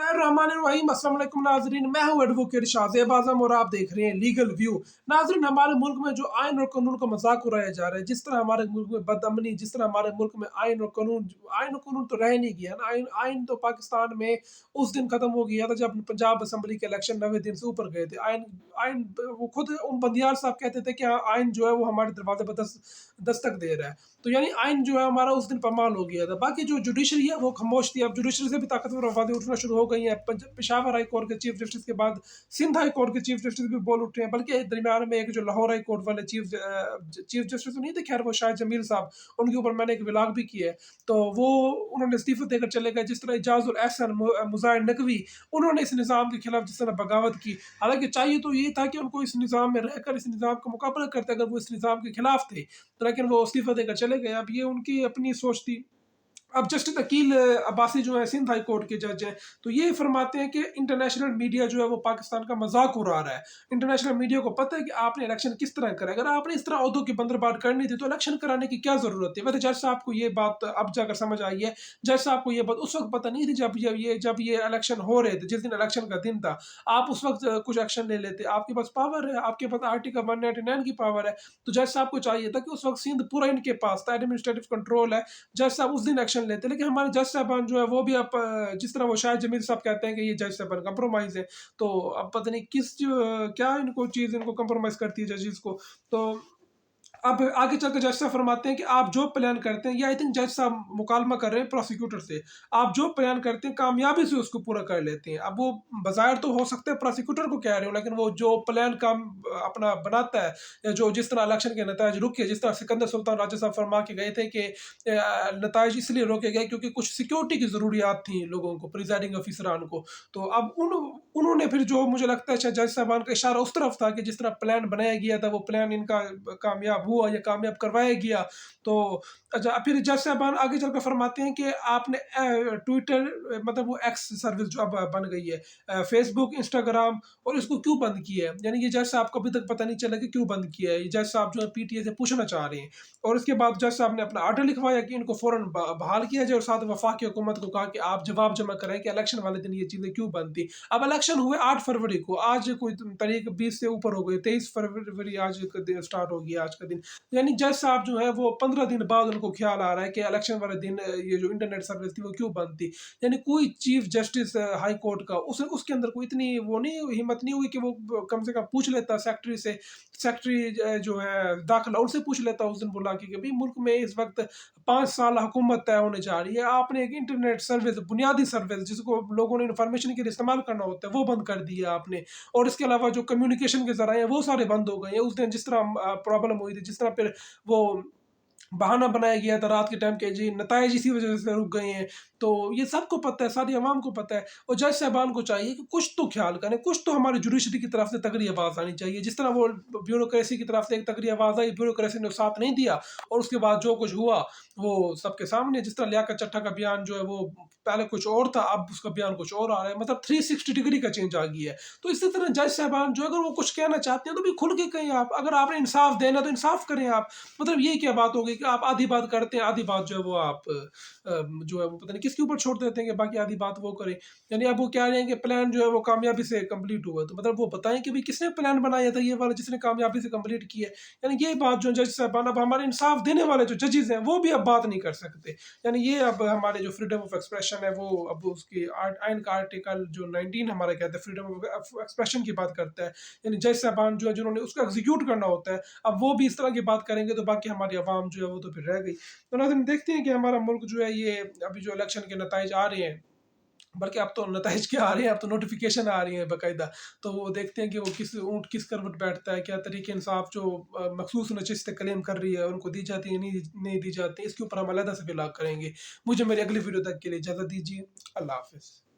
बिस्मिल्लाहिर्रहमानिर्रहीम। अस्सलाम वालेकुम नाज़रीन, मैं हूं एडवोकेट शाहज़ेब आज़म और आप देख रहे हैं लीगल व्यू। नाज़रीन, हमारे मुल्क में जो आइन और कानून का मजाक उड़ाया जा रहा है, जिस तरह हमारे मुल्क में बदअमनी, जिस तरह हमारे मुल्क में आइन और कानून तो रह नहीं गया ना। आइन आइन तो पाकिस्तान में उस दिन ख़त्म हो गया था जब पंजाब असम्बली के इलेक्शन 90 दिन से ऊपर गए थे। आइन आइन वो खुद बंदियार साहब कहते थे कि हाँ, आइन जो है वो हमारे दरवाजे पर दस्तक दे रहा है। तो यानी आइन जो है हमारा उस दिन पामाल हो गया था। बाकी जो जुडिशरी है वो खामोश थी। अब जुडिशरी से भी ताकतवर आवाज़ें उठना शुरू हो गई हैं। पेशावर हाई कोर्ट के चीफ जस्टिस के बाद सिंध हाई कोर्ट के चीफ जस्टिस भी बोल उठे हैं। बल्कि दरमियान में एक जो लाहौर हाई कोर्ट वाले चीफ जस्टिस तो नहीं थे, खैर वो शायद जमील साहब, उनके ऊपर मैंने एक व्लॉग भी किया है। तो वो उन्होंने इस्तीफा देकर चले गए। जिस तरह इजाजुल एहसन, मुजाहिर नकवी, उन्होंने इस निज़ाम के खिलाफ जिस तरह बगावत की। हालांकि चाहिए तो ये था कि उनको इस निज़ाम में रहकर इस निज़ाम का मुकाबला करते अगर वो इस निज़ाम के खिलाफ थे, तो लेकिन वो इस्तीफा देकर चले गए। अब ये उनकी अपनी सोच थी। अब जस्टिस अकील अब्बासी जो है सिंध हाई कोर्ट के जज हैं, तो ये फरमाते हैं कि इंटरनेशनल मीडिया जो है वो पाकिस्तान का मजाक उड़ा रहा है। इंटरनेशनल मीडिया को पता है कि आपने इलेक्शन किस तरह करा। अगर आपने इस तरह उहदों की बंदरबांट करनी थी तो इलेक्शन कराने की क्या जरूरत है। वैसे जज साहब को ये बात अब जाकर समझ आई है। जज साहब को ये बात उस वक्त पता नहीं थी जब ये इलेक्शन हो रहे थे, जिस दिन इलेक्शन का दिन था। आप उस वक्त कुछ एक्शन ले लेते। आपके पास पावर है, आपके पास आर्टिकल 199 की पावर है। तो जज साहब को चाहिए था कि उस वक्त सिंध पूरा इनके पास था, एडमिनिस्ट्रेटिव कंट्रोल है। जज साहब उस दिन एक्शन लेते। लेकिन हमारे जज साहबान जो है वो भी अब जिस तरह वो शायद जमील साहब कहते हैं कि ये जज साहबान कंप्रोमाइज है। तो अब पता नहीं क्या इनको चीज़ इनको कंप्रोमाइज करती है जजेस को। तो अब आगे चल के जज साहब फरमाते हैं कि आप जो प्लान करते हैं, ये आई थिंक जज साहब मुकालमा कर रहे हैं प्रोसिक्यूटर से, आप जो प्लान करते हैं कामयाबी से उसको पूरा कर लेते हैं। अब वो बाज़ाहिर तो हो सकता है प्रोसिक्यूटर को कह रहे हो, लेकिन वो जो प्लान काम अपना बनाता है, या जो जिस तरह इलेक्शन के नताज रुके, जिस तरह सिकंदर सुल्तान राजा साहब फरमा के गए थे कि नताज इसलिए रोके गए क्योंकि कुछ सिक्योरिटी की ज़रूरियात थी लोगों को, प्रिजाइडिंग अफसरान को। तो अब उन्होंने फिर जो मुझे लगता है शायद जज साहबान का इशारा उस तरफ था कि जिस तरह प्लान बनाया गया था वो प्लान इनका कामयाब हुआ या कामयाब करवाया गया। तो अच्छा, फिर जज साहबान आगे चलकर फरमाते हैं कि आपने ट्विटर, मतलब वो एक्स सर्विस जो अब बन गई है, फेसबुक, इंस्टाग्राम, और इसको क्यों बंद किया है। यानी ये जज साहब को अभी तक पता नहीं चला कि क्यों बंद किया है। ये जज साहब जो है पीटीए से पूछना चाह रहे हैं। और इसके बाद जज साहब ने अपना आर्डर लिखवाया कि इनको फौरन बहाल किया जाए, और साथ वफाकी हुकूमत को कहा कि आप जवाब जमा करें कि इलेक्शन वाले दिन ये चीज़ें क्यों बंद थी। अब इलेक्शन हुए 8 फरवरी को, आज कोई तारीख 20 से ऊपर हो गई, 23 फरवरी आज स्टार्ट हो गया आज का दिन। यानी जज साहब जो है वो 15 दिन बाद उनको ख्याल आ रहा है कि इलेक्शन वाले दिन ये जो इंटरनेट सर्विस थी वो क्यों बंद थी। यानी कोई चीफ जस्टिस हाई कोर्ट का उसके अंदर कोई इतनी वो नहीं, हिम्मत नहीं हुई कि वो कम से कम पूछ लेता सेक्रेटरी से। सेक्रेटरी जो है दाखिला, उनसे पूछ लेता उस दिन बुला के कि भाई मुल्क में इस वक्त 5 साल हुकूमत तय होने जा रही है, आपने एक इंटरनेट सर्विस, बुनियादी सर्विस जिसको लोगों ने इन्फॉर्मेशन के लिए इस्तेमाल करना होता है, वो बंद कर दिया आपने। और इसके अलावा जो कम्युनिकेशन के जराए हैं वो सारे बंद हो गए हैं। उस दिन जिस तरह प्रॉब्लम हुई थी, जिस तरह फिर वो बहाना बनाया गया था रात के टाइम के, जी नताइज इसी वजह से रुक गए हैं। तो ये सबको पता है, सारी आवाम को पता है। और जज साहबान को चाहिए कि कुछ तो ख्याल करें, कुछ तो हमारी जुडिशरी की तरफ से तगड़ी आवाज़ आनी चाहिए। जिस तरह वो ब्यूरोक्रेसी की तरफ से एक तगड़ी आवाज़ आई, ब्यूरोक्रेसी ने साथ नहीं दिया, और उसके बाद जो कुछ हुआ वो सबके सामने। जिस तरह लियाकत चट्टा का बयान जो है वो पहले कुछ और था, अब उसका बयान कुछ और आ रहा है। मतलब 360 डिग्री का चेंज आ गया है। तो इसी तरह जज साहबान जो अगर वो कुछ कहना चाहते हैं तो भी खुल के कहें आप। अगर आपने इंसाफ देना तो इंसाफ करें आप। मतलब ये क्या बात होगी कि आप आधी बात करते हैं, आधी बात जो है वो आप जो है वो पता नहीं किसके ऊपर छोड़ देते हैं कि बाकी आधी बात वो करें। यानी अब वो क्या रहे हैं कि प्लान जो है वो कामयाबी से कंप्लीट हुआ, तो मतलब वो बताएं कि भाई किसने प्लान बनाया था ये वाला जिसने कामयाबी से कंप्लीट किया है। यानी ये बात जो जज साहबान, अब हमारे इंसाफ देने वाले जो जजेस हैं वो भी अब बात नहीं कर सकते। यानी ये अब हमारे जो फ्रीडम ऑफ एक्सप्रेशन है वो अब उसकी आइन का आर्टिकल जो 19 हमारा कहता है फ्रीडम ऑफ एक्सप्रेशन की बात करता है। यानी जज साहबान जो है जिन्होंने उसको एग्जीक्यूट करना होता है, अब वो भी इस तरह की बात करेंगे तो बाकी हमारी आवाम जो है वो तो फिर रह गई। तो नाज़रीन, देखते हैं कि हमारा मुल्क जो है ये अभी जो इलेक्शन के नताइज आ रहे हैं, बल्कि अब तो नताइज क्या आ रहे हैं, अब तो नोटिफिकेशन आ रही है बाकायदा। तो वो देखते हैं कि वो ऊँट किस करवट बैठता है, क्या तरीके इंसाफ जो मखसूस नशिस्तें क्लेम कर रही है उनको दी जाती है, नहीं दी जाती, इसके ऊपर हम अलग से भी करेंगे। मुझे मेरी अगली वीडियो तक के लिए इजाज़त दीजिए। अल्लाह हाफ़िज़।